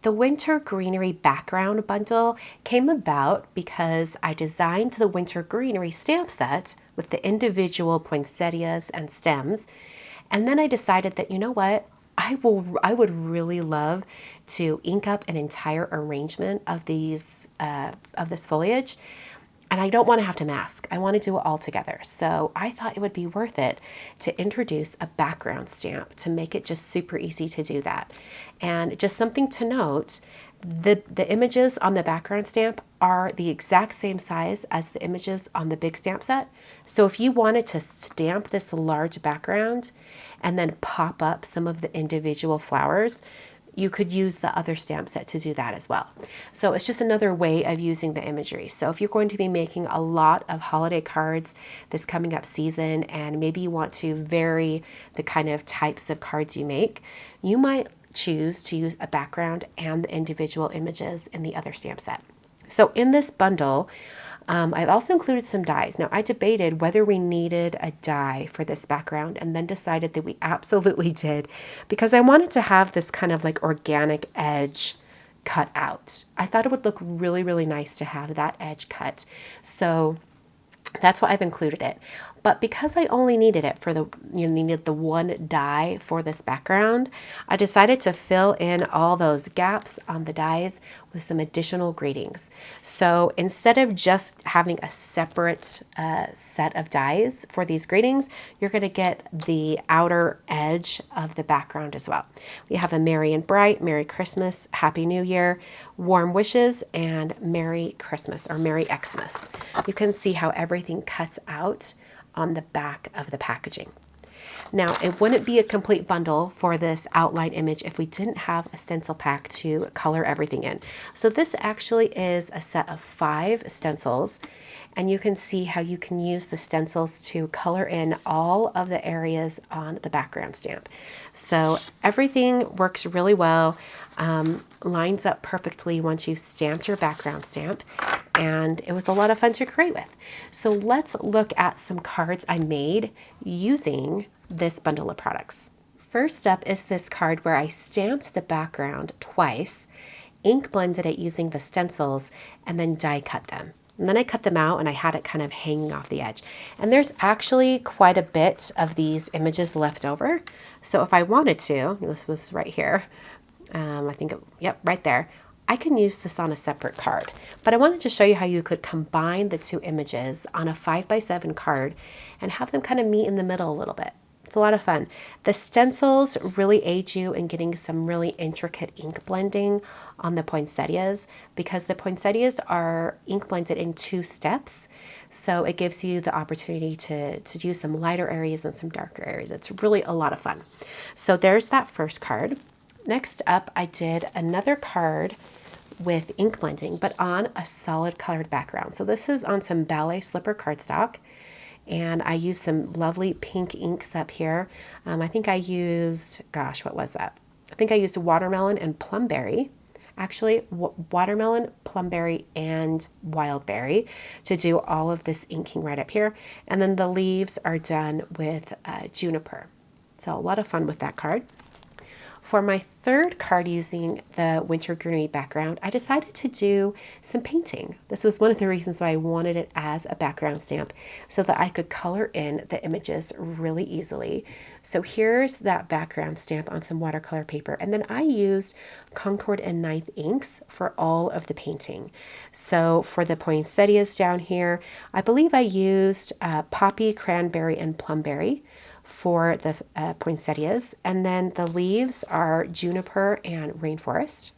The Winter Greenery Background Bundle came about because I designed the Winter Greenery stamp set with the individual poinsettias and stems. And then I decided that, you know what, I would really love to ink up an entire arrangement of these of this foliage. And I don't want to have to mask. I want to do it all together. So I thought it would be worth it to introduce a background stamp to make it just super easy to do that. And just something to note, the images on the background stamp are the exact same size as the images on the big stamp set. So if you wanted to stamp this large background and then pop up some of the individual flowers, you could use the other stamp set to do that as well. So it's just another way of using the imagery. So if you're going to be making a lot of holiday cards this coming up season, and maybe you want to vary the kind of types of cards you make, you might choose to use a background and the individual images in the other stamp set. So in this bundle, I've also included some dies. Now, I debated whether we needed a die for this background and then decided that we absolutely did, because I wanted to have this kind of like organic edge cut out. I thought it would look really, really nice to have that edge cut. So that's why I've included it. But because I only needed it for needed the one die for this background, I decided to fill in all those gaps on the dies with some additional greetings. So instead of just having a separate set of dies for these greetings, you're going to get the outer edge of the background as well. We have a Merry and Bright, Merry Christmas, Happy New Year, Warm Wishes, and Merry Christmas or Merry Xmas. You can see how everything cuts out on the back of the packaging. Now, it wouldn't be a complete bundle for this outline image if we didn't have a stencil pack to color everything in. So this actually is a set of 5 stencils, and you can see how you can use the stencils to color in all of the areas on the background stamp. So everything works really well, lines up perfectly once you've stamped your background stamp, and it was a lot of fun to create with. So let's look at some cards I made using this bundle of products. First up is this card where I stamped the background twice, ink blended it using the stencils, and then die cut them. And then I cut them out and I had it kind of hanging off the edge. And there's actually quite a bit of these images left over. So if I wanted to, this was right here, I think, yep, right there, I can use this on a separate card. But I wanted to show you how you could combine the 2 images on a 5x7 card and have them kind of meet in the middle a little bit. It's a lot of fun. The stencils really aid you in getting some really intricate ink blending on the poinsettias, because the poinsettias are ink blended in 2 steps. So it gives you the opportunity to do some lighter areas and some darker areas. It's really a lot of fun. So there's that first card. Next up, I did another card with ink blending, but on a solid colored background. So this is on some ballet slipper cardstock. And I used some lovely pink inks up here. I think I used, gosh, what was that? I think I used watermelon and plumberry. Actually, watermelon, plumberry, and wildberry to do all of this inking right up here. And then the leaves are done with juniper. So a lot of fun with that card. For my third card using the Winter Greenery background, I decided to do some painting. This was one of the reasons why I wanted it as a background stamp, so that I could color in the images really easily. So here's that background stamp on some watercolor paper, and then I used Concord and Ninth inks for all of the painting. So for the poinsettias down here, I believe I used poppy, cranberry, and plumberry for the poinsettias, and then the leaves are juniper and rainforest,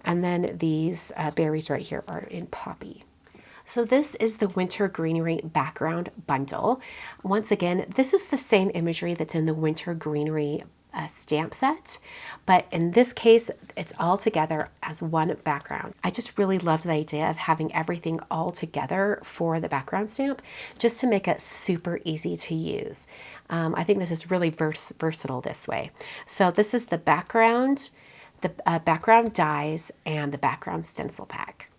and then these berries right here are in poppy. So this is the Winter Greenery Background Bundle. Once again, this is the same imagery that's in the Winter Greenery stamp set, but in this case, it's all together as one background. I just really loved the idea of having everything all together for the background stamp, just to make it super easy to use. I think this is really versatile this way. So this is the background dies, and the background stencil pack.